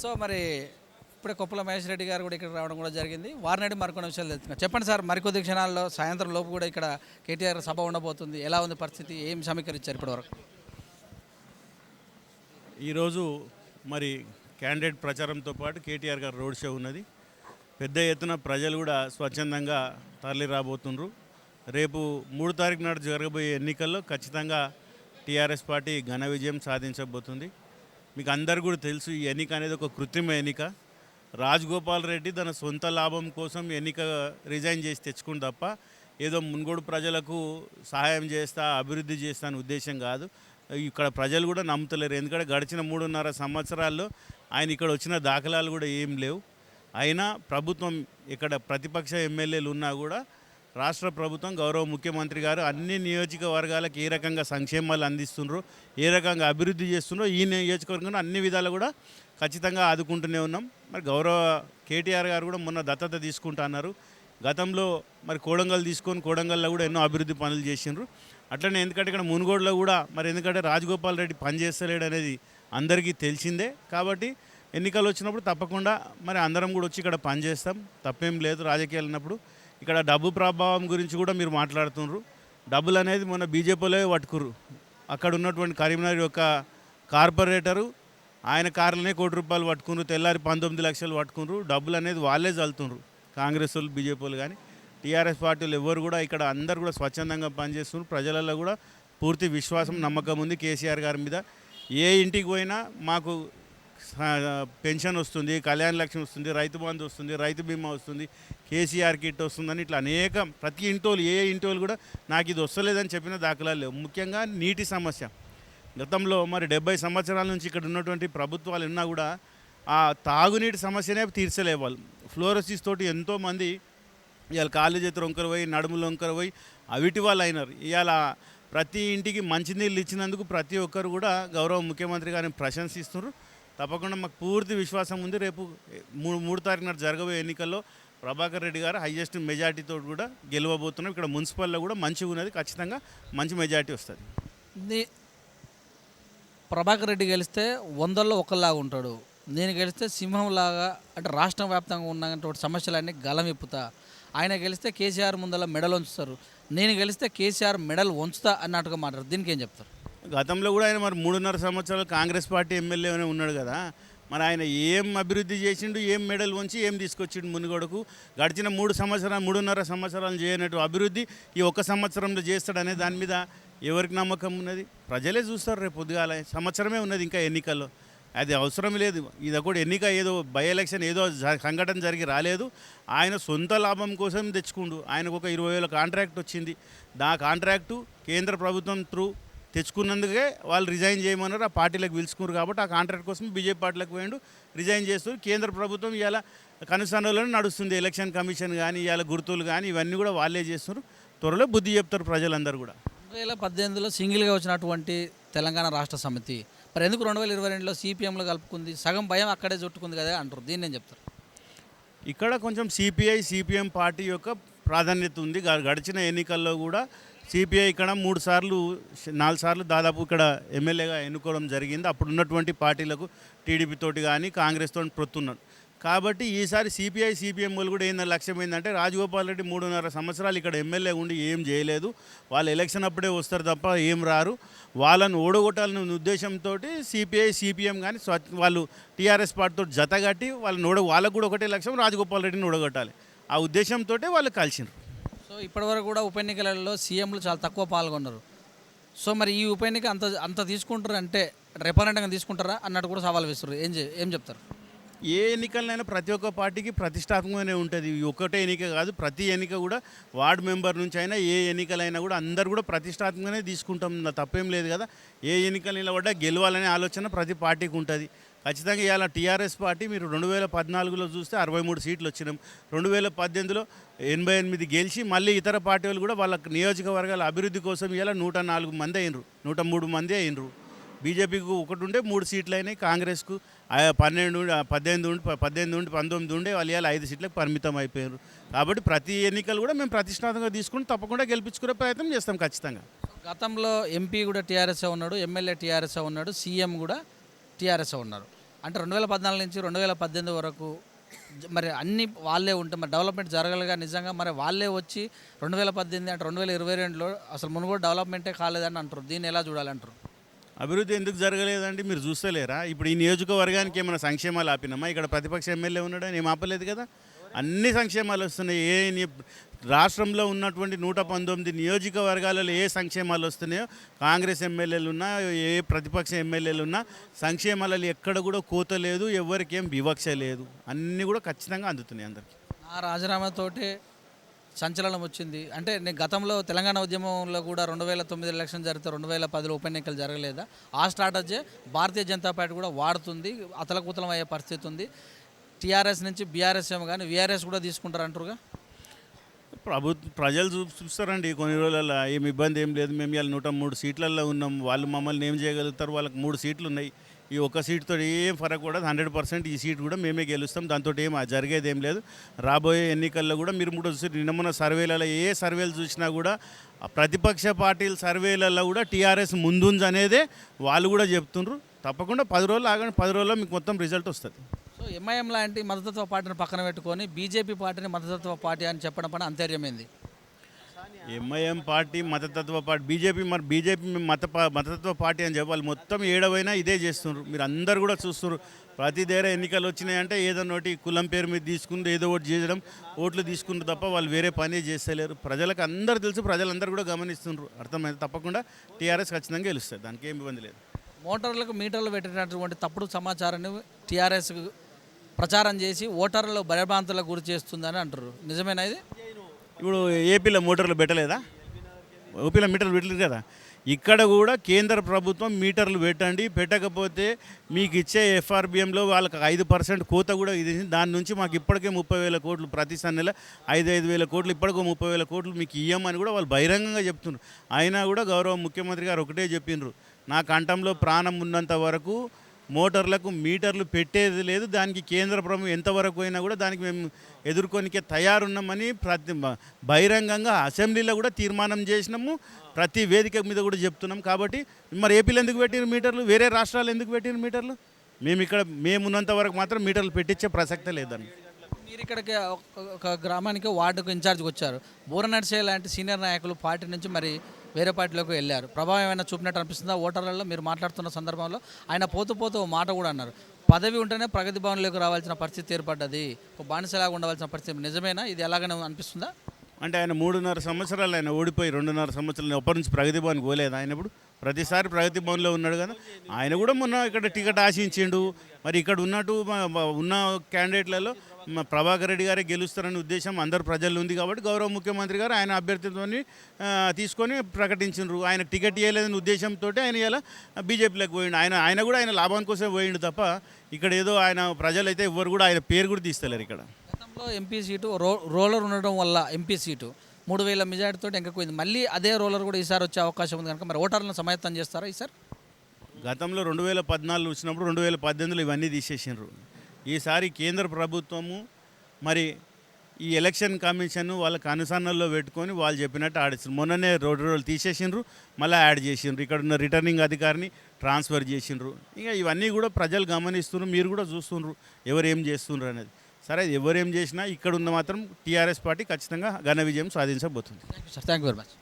So మరి ఇప్పుడే కొప్పుల మహేష్ రెడ్డి గారు కూడా ఇక్కడ రావడం కూడా జరిగింది. వారిని మరికొన్ని విషయాలు తెలుసుకున్నారు. చెప్పండి సార్, మరికొద్ది క్షణాల్లో సాయంత్రం లోపు కూడా ఇక్కడ కేటీఆర్ సభ ఉండబోతుంది. ఎలా ఉంది పరిస్థితి? ఏం సమీకరించారు ఇప్పటివరకు? ఈరోజు మరి క్యాండిడేట్ ప్రచారంతో పాటు కేటీఆర్ గారు రోడ్ షో ఉన్నది. పెద్ద ఎత్తున ప్రజలు కూడా స్వచ్ఛందంగా తరలి రాబోతున్నారు. రేపు 3 తారీఖు నాడు జరగబోయే ఎన్నికల్లో ఖచ్చితంగా టీఆర్ఎస్ పార్టీ ఘన విజయం సాధించబోతుంది. మీకు అందరు కూడా తెలుసు, ఈ ఎన్నిక అనేది ఒక కృత్రిమ ఎన్నిక. రాజగోపాల్ రెడ్డి తన సొంత లాభం కోసం ఎన్నిక రిజైన్ చేసి తెచ్చుకుని తప్ప ఏదో మున్గోడు ప్రజలకు సహాయం చేస్తా, అభివృద్ధి చేస్తా అనే ఉద్దేశం కాదు. ఇక్కడ ప్రజలు కూడా నమ్ముతలేరు. ఎందుకంటే గడిచిన 3.5 సంవత్సరాల్లో ఆయన ఇక్కడ వచ్చిన దాఖలాలు కూడా ఏం లేవు. అయినా ప్రభుత్వం ఇక్కడ ప్రతిపక్ష ఎమ్మెల్యేలు ఉన్నా కూడా రాష్ట్ర ప్రభుత్వం, గౌరవ ముఖ్యమంత్రి గారు అన్ని నియోజకవర్గాలకు ఏ రకంగా సంక్షేమాలు అందిస్తున్నారు, ఏ రకంగా అభివృద్ధి చేస్తున్నారో ఈ నియోజకవర్గంలో అన్ని విధాలు కూడా ఖచ్చితంగా ఆదుకుంటూనే ఉన్నాం. మరి గౌరవ కేటీఆర్ గారు కూడా మొన్న దత్తత తీసుకుంటా అన్నారు. గతంలో మరి కోడంగల్ తీసుకొని కోడంగల్లో కూడా ఎన్నో అభివృద్ధి పనులు చేసిండ్రు. అట్లనే ఎందుకంటే ఇక్కడ మునుగోడులో కూడా మరి ఎందుకంటే రాజగోపాల్ రెడ్డి పనిచేస్తలేడు అనేది అందరికీ తెలిసిందే. కాబట్టి ఎన్నికలు వచ్చినప్పుడు తప్పకుండా మరి అందరం కూడా వచ్చి ఇక్కడ పనిచేస్తాం, తప్పేం లేదు. రాజకీయాలు ఉన్నప్పుడు ఇక్కడ డబ్బు ప్రభావం గురించి కూడా మీరు మాట్లాడుతున్నారు. డబ్బులు అనేది మొన్న బీజేపీలో పట్టుకురు. అక్కడ ఉన్నటువంటి కరీంనగర్ యొక్క కార్పొరేటరు ఆయన కార్లనే ₹1 పట్టుకున్నారు, తెల్లారి 19 లక్షలు పట్టుకున్నారు. డబ్బులు అనేది వాళ్ళే చల్లుతున్నారు, కాంగ్రెస్ వాళ్ళు, బీజేపీ వాళ్ళు. కానీ టీఆర్ఎస్ పార్టీలు ఎవరు కూడా ఇక్కడ అందరు కూడా స్వచ్ఛందంగా పనిచేస్తున్నారు. ప్రజలలో కూడా పూర్తి విశ్వాసం, నమ్మకం ఉంది కేసీఆర్ గారి మీద. ఏ ఇంటికి పోయినా మాకు పెన్షన్ వస్తుంది, కళ్యాణ లక్ష్మి వస్తుంది, రైతు బంధు వస్తుంది, రైతు బీమా వస్తుంది, కేసీఆర్ కిట్ వస్తుందని ఇట్లా అనేక ప్రతి ఇంటోళ్ళు ఏ ఇంటోళ్ళు కూడా నాకు ఇది వస్తలేదని చెప్పిన దాఖలాలు లేవు. ముఖ్యంగా నీటి సమస్య. గతంలో మరి 70 సంవత్సరాల నుంచి ఇక్కడ ఉన్నటువంటి ప్రభుత్వాలు ఉన్నా కూడా ఆ తాగునీటి సమస్యనే తీర్చలే వాళ్ళు. ఫ్లోరోసిస్ తోటి ఎంతోమంది ఇవాళ కాళ్ళు చేతులు వంకర పోయి, నడుములు వంకర పోయి అవిటి వాళ్ళు అయినారు. ఇవాళ ప్రతి ఇంటికి మంచినీళ్ళు ఇచ్చినందుకు ప్రతి ఒక్కరు కూడా గౌరవ ముఖ్యమంత్రి గారిని ప్రశంసిస్తున్నారు. తప్పకుండా మాకు పూర్తి విశ్వాసం ఉంది. రేపు 3 తారీఖు నాడు జరగబోయే ఎన్నికల్లో ప్రభాకర్ రెడ్డి గారు హైయెస్ట్ మెజార్టీతో కూడా గెలవబోతున్నాం. ఇక్కడ మున్సిపల్లో కూడా మంచిగా ఉన్నది, ఖచ్చితంగా మంచి మెజార్టీ వస్తుంది. ప్రభాకర్ రెడ్డి గెలిస్తే 100లో ఒకలాగా ఉంటాడు, నేను గెలిస్తే సింహంలాగా, అంటే రాష్ట్రం వ్యాప్తంగా ఉన్నటువంటి సమస్యలన్నీ గలం ఇప్పుతా. ఆయన గెలిస్తే కేసీఆర్ ముందర మెడల్ ఉంచుతారు, నేను గెలిస్తే కేసీఆర్ మెడల్ ఉంచుతా అన్నట్టుగా మాట్లాడు. దీనికి ఏం చెప్తారు? గతంలో కూడా ఆయన మరి 3.5 సంవత్సరాలు కాంగ్రెస్ పార్టీ ఎమ్మెల్యేనే ఉన్నాడు కదా. మరి ఆయన ఏం అభివృద్ధి చేసిండు, ఏం మెడల్ వంచి ఏం తీసుకొచ్చిండు మునుగోడుకు? గడిచిన 3.5 సంవత్సరాలు చేయనట్టు అభివృద్ధి ఈ 1 సంవత్సరంలో చేస్తాడనే దాని మీద ఎవరికి నమ్మకం ఉన్నది? ప్రజలే చూస్తారు. రేపు పొద్దుగాల సంవత్సరమే ఉన్నది ఇంకా ఎన్నికల్లో, అది అవసరం లేదు. ఇది కూడా ఎన్నిక ఏదో బై ఎలక్షన్ ఏదో సంఘటన జరిగి రాలేదు. ఆయన సొంత లాభం కోసం తెచ్చుకుండు. ఆయనకు ఒక 20,000 కాంట్రాక్ట్ వచ్చింది. కాంట్రాక్టు కేంద్ర ప్రభుత్వం త్రూ తెచ్చుకున్నందుకే వాళ్ళు రిజైన్ చేయమన్నారు. ఆ పార్టీలకు పిలుచుకున్నారు కాబట్టి ఆ కాంట్రాక్ట్ కోసం బీజేపీ పార్టీలకు పోయిండు, రిజైన్ చేస్తూ కేంద్ర ప్రభుత్వం ఇవాళ కనుసన్నలోనే నడుస్తుంది. ఎలక్షన్ కమిషన్ కానీ ఇవాళ గుర్తులు కానీ ఇవన్నీ కూడా వాళ్ళే చేస్తున్నారు. త్వరలో బుద్ధి చెప్తారు ప్రజలందరూ కూడా. 2018లో సింగిల్గా వచ్చినటువంటి తెలంగాణ రాష్ట్ర సమితి మరి ఎందుకు 2022లో సిపిఎంలో కలుపుకుంది? సగం భయం అక్కడే చుట్టుకుంది కదా అంటారు. దీన్ని ఏం చెప్తారు? ఇక్కడ కొంచెం సిపిఎం పార్టీ యొక్క ప్రాధాన్యత ఉంది. గడిచిన ఎన్నికల్లో కూడా సిపిఐ ఇక్కడ 4 సార్లు దాదాపు ఇక్కడ ఎమ్మెల్యేగా ఎన్నుకోవడం జరిగింది. అప్పుడు ఉన్నటువంటి పార్టీలకు టీడీపీ తోటి కానీ కాంగ్రెస్ తోటి పొత్తున్నారు. కాబట్టి ఈసారి సిపిఎం వాళ్ళు కూడా ఏంటంటే లక్ష్యం ఏంటంటే రాజగోపాల్ రెడ్డి 3.5 సంవత్సరాలు ఇక్కడ ఎమ్మెల్యే ఉండి ఏం చేయలేదు, వాళ్ళు ఎలక్షన్ అప్పుడే వస్తారు తప్ప ఏం రారు, వాళ్ళను ఓడగొట్టాలనే ఉద్దేశంతో సిపిఎం కానీ వాళ్ళు టీఆర్ఎస్ పార్టీతో జతగట్టి వాళ్ళకు కూడా ఒకటే లక్ష్యం, రాజగోపాల్ రెడ్డిని ఓడగొట్టాలి. ఆ ఉద్దేశంతో వాళ్ళు కలిసినారు. సో ఇప్పటివరకు కూడా ఉప ఎన్నికలలో సీఎంలు చాలా తక్కువ పాల్గొన్నారు. సో మరి ఈ ఉప ఎన్నిక అంత తీసుకుంటారు అంటే రెఫరెండంగా తీసుకుంటారా అన్నట్టు కూడా సవాల్ వేస్తారు. ఏం చెప్తారు? ఏ ఎన్నికలైనా ప్రతి ఒక్క పార్టీకి ప్రతిష్టాత్మకమే ఉంటుంది. ఒకటే ఎన్నిక కాదు, ప్రతి ఎన్నిక కూడా వార్డు మెంబర్ నుంచి అయినా ఏ ఎన్నికలైనా కూడా అందరు కూడా ప్రతిష్టాత్మకమే తీసుకుంటాం, తప్పేం లేదు కదా. ఏ ఎన్నికలు నిలబడ్డా గెలవాలనే ఆలోచన ప్రతి పార్టీకి ఉంటుంది. ఖచ్చితంగా ఇవాళ టీఆర్ఎస్ పార్టీ మీరు 2014లో చూస్తే 63 సీట్లు వచ్చినాం, 2018లో 88 గెలిచి మళ్ళీ ఇతర పార్టీ వాళ్ళు కూడా వాళ్ళ నియోజకవర్గాల అభివృద్ధి కోసం ఇవాళ 104 మంది అయినరు, 103 మంది అయినరు. బీజేపీకి 1 ఉండే 3 సీట్లు అయినాయి, కాంగ్రెస్కు 18 ఉండి 19 ఉండే వాళ్ళు ఇవాళ 5 సీట్లకు పరిమితం అయిపోయారు. కాబట్టి ప్రతి ఎన్నికలు కూడా మేము ప్రతిష్టాత్మకంగా తీసుకుని తప్పకుండా గెలిపించుకునే ప్రయత్నం చేస్తాం ఖచ్చితంగా. గతంలో ఎంపీ కూడా టీఆర్ఎస్ ఉన్నాడు, ఎమ్మెల్యే టీఆర్ఎస్ ఉన్నాడు, సీఎం కూడా టీఆర్ఎస్ ఉన్నారు. అంటే 2014 నుంచి 2018 వరకు మరి అన్ని వాళ్ళే ఉంటే మరి డెవలప్మెంట్ జరగలుగా నిజంగా మరి వాళ్ళే వచ్చి 2018 అంటే 2022లో అసలు మునుగోడు డెవలప్మెంటే కాలేదని అంటారు. దీన్ని ఎలా చూడాలంటారు? అభివృద్ధి ఎందుకు జరగలేదండి? మీరు చూస్తలేరా? ఇప్పుడు ఈ నియోజకవర్గానికి ఏమైనా సంక్షేమాలు ఆపినామా? ఇక్కడ ప్రతిపక్ష ఎమ్మెల్యే ఉన్నాడని ఏం ఆపలేదు కదా. అన్ని సంక్షేమాలు వస్తున్నాయి. రాష్ట్రంలో ఉన్నటువంటి 119 నియోజకవర్గాలలో ఏ సంక్షేమాలు వస్తున్నాయో కాంగ్రెస్ ఎమ్మెల్యేలు ఉన్నా, ఏ ప్రతిపక్ష ఎమ్మెల్యేలు ఉన్నా సంక్షేమాలలో ఎక్కడ కూడా కోత లేదు, ఎవరికి ఏం వివక్ష లేదు. అన్నీ కూడా ఖచ్చితంగా అందుతున్నాయి అందరికీ. ఆ రాజీనామాతోటే సంచలనం వచ్చింది. అంటే నేను గతంలో తెలంగాణ ఉద్యమంలో కూడా 2009 ఎలక్షన్ జరిగితే 2010 ఉప ఎన్నికలు జరగలేదా? ఆ స్ట్రాటజీ భారతీయ జనతా పార్టీ కూడా వాడుతుంది. అతలకుతలం అయ్యే పరిస్థితి ఉంది. టీఆర్ఎస్ నుంచి బీఆర్ఎస్ ఏమో కానీ వీఆర్ఎస్ కూడా తీసుకుంటారు అంటారుగా. ప్రజలు చూస్తారండి కొన్ని రోజులలో. ఏమి ఇబ్బంది ఏం లేదు. మేము ఇవాళ 103 సీట్లలో ఉన్నాం. వాళ్ళు మమ్మల్ని ఏం చేయగలుగుతారు? వాళ్ళకి 3 సీట్లు ఉన్నాయి. ఈ ఒక్క సీటుతో ఏం ఫరక్ కూడా 100% ఈ సీట్ కూడా మేమే గెలుస్తాం. దాంతో ఏం జరిగేది ఏం లేదు. రాబోయే ఎన్నికల్లో కూడా మీరు కూడా నిన్న సర్వేలలో ఏ సర్వేలు చూసినా కూడా ప్రతిపక్ష పార్టీల సర్వేలలో కూడా టీఆర్ఎస్ ముందుంది అనేదే వాళ్ళు కూడా చెప్తుండ్రు. తప్పకుండా 10 రోజులు ఆగండి, 10 రోజుల్లో మీకు మొత్తం రిజల్ట్ వస్తుంది. సో ఎంఐఎం లాంటి మతతత్వ పార్టీని పక్కన పెట్టుకొని బీజేపీ పార్టీని మతతత్వ పార్టీ అని చెప్పడం పైన అంతర్యమైంది. ఎంఐఎం పార్టీ మతతత్వ పార్టీ, బీజేపీ మతతత్వ పార్టీ అని చెప్పి వాళ్ళు మొత్తం ఏడవైనా ఇదే చేస్తున్నారు. మీరు అందరు కూడా చూస్తున్నారు. ప్రతి దగ్గర ఎన్నికలు వచ్చినాయంటే ఏదో నోటి కులం పేరు మీద తీసుకుని ఏదో ఒకటి చేయడం, ఓట్లు తీసుకున్నారు తప్ప వాళ్ళు వేరే పని చేస్తలేరు. ప్రజలకు అందరూ తెలుసు, ప్రజలందరూ కూడా గమనిస్తున్నారు. అర్థమైంది. తప్పకుండా టీఆర్ఎస్ ఖచ్చితంగా గెలుస్తుంది. దానికి ఏం ఇబ్బంది లేదు. మోటార్లకు మీటర్లు పెట్టినటువంటి తప్పుడు సమాచారాన్ని టీఆర్ఎస్ ప్రచారం చేసి ఓటర్లలో భయభ్రాంతులకు గురి చేస్తుందని అంటారు. నిజమేనా ఇది? ఇప్పుడు ఏపీలో మోటార్లు పెట్టలేదా? ఓపీలో మీటర్లు పెట్టలేదు కదా. ఇక్కడ కూడా కేంద్ర ప్రభుత్వం మీటర్లు పెట్టండి, పెట్టకపోతే మీకు ఇచ్చే ఎఫ్ఆర్బిఎంలో వాళ్ళకి 5% కోత కూడా ఇది. దాని నుంచి మాకు ఇప్పటికే 30,000 కోట్లు ప్రతి నెల 5,000 కోట్లు, ఇప్పటికో 30,000 కోట్లు మీకు ఇయ్యమని కూడా వాళ్ళు బహిరంగంగా చెప్తున్నారు. అయినా కూడా గౌరవ ముఖ్యమంత్రి గారు ఒకటే చెప్పిండ్రు, నా కంఠంలో ప్రాణం ఉన్నంత వరకు మోటార్లకు మీటర్లు పెట్టేది లేదు. దానికి కేంద్ర ప్రభుత్వం ఎంతవరకు అయినా కూడా దానికి మేము ఎదుర్కొనికే తయారున్నామని బహిరంగంగా అసెంబ్లీలో కూడా తీర్మానం చేసినాము. ప్రతి వేదిక మీద కూడా చెప్తున్నాం. కాబట్టి మరి ఏపీలో ఎందుకు పెట్టిన మీటర్లు, వేరే రాష్ట్రాలు ఎందుకు పెట్టిన మీటర్లు? మేము ఉన్నంత వరకు మాత్రం మీటర్లు పెట్టించే ప్రసక్తే లేదండి. మీరు ఇక్కడికి ఒక గ్రామానికి వార్డుకు ఇన్ఛార్జ్కి వచ్చారు. బూర నర్సయ్య లాంటి సీనియర్ నాయకులు పార్టీ నుంచి మరి వేరే పార్టీలోకి వెళ్ళారు. ప్రభావం ఏమైనా చూపినట్టు అనిపిస్తుందా? ఓటర్లలో మీరు మాట్లాడుతున్న సందర్భంలో ఆయన పోతూ ఓ మాట కూడా అన్నారు, పదవి ఉంటేనే ప్రగతి భవన్లోకి రావాల్సిన పరిస్థితి ఏర్పడ్డది, ఒక బానిసలాగా ఉండవలసిన పరిస్థితి. నిజమేనా ఇది? ఎలాగనే అనిపిస్తుందా? అంటే ఆయన 3.5 సంవత్సరాలు ఆయన ఓడిపోయి 2.5 సంవత్సరాలు ఎప్పటి నుంచి ప్రగతి భవన్కి పోలేదు. ఆయన ఇప్పుడు ప్రతిసారి ప్రగతి భవన్లో ఉన్నాడు కదా. ఆయన కూడా మొన్న ఇక్కడ టికెట్ ఆశించిండు. మరి ఇక్కడ ఉన్నట్టు ఉన్న క్యాండిడేట్లలో ప్రభాకర్ రెడ్డి గారే గెలుస్తారనే ఉద్దేశం అందరు ప్రజల్లో ఉంది. కాబట్టి గౌరవ ముఖ్యమంత్రి గారు ఆయన అభ్యర్థిత్వాన్ని తీసుకొని ప్రకటించారు. ఆయన టికెట్ ఇవ్వలేదని ఉద్దేశంతో ఆయన ఇలా బీజేపీలోకి పోయిండు. ఆయన కూడా ఆయన లాభం కోసమే పోయిండు తప్ప ఇక్కడ ఏదో ఆయన ప్రజలైతే ఎవరు కూడా ఆయన పేరు కూడా తీస్తలేరు. ఇక్కడ గతంలో ఎంపీ సీటు రోలర్ ఉండడం వల్ల ఎంపీ సీటు 3,000 మెజార్టీతో ఎంకపోయింది. మళ్ళీ అదే రోలర్ కూడా ఈసారి వచ్చే అవకాశం ఉంది కనుక మరి ఓటర్లను సమాయత్తం చేస్తారా ఈసారి? గతంలో 2014 వచ్చినప్పుడు 2018లో ఇవన్నీ తీసేసిండ్రు. ఈసారి కేంద్ర ప్రభుత్వము మరి ఈ ఎలక్షన్ కమిషన్ వాళ్ళకి అనుసరణలో పెట్టుకొని వాళ్ళు చెప్పినట్టు ఆడిస్తారు. మొన్ననే రోడ్లు తీసేసిండ్రు, మళ్ళీ యాడ్ చేసిండ్రు. ఇక్కడ ఉన్న రిటర్నింగ్ అధికారిని ట్రాన్స్ఫర్ చేసిండ్రు. ఇంకా ఇవన్నీ కూడా ప్రజలు గమనిస్తున్నారు, మీరు కూడా చూస్తున్నారు ఎవరు ఏం చేస్తున్నారు అనేది. సరే ఎవరేం చేసినా ఇక్కడ ఉన్న మాత్రం టీఆర్ఎస్ పార్టీ ఖచ్చితంగా ఘన విజయం సాధించబోతుంది. Thank you very much.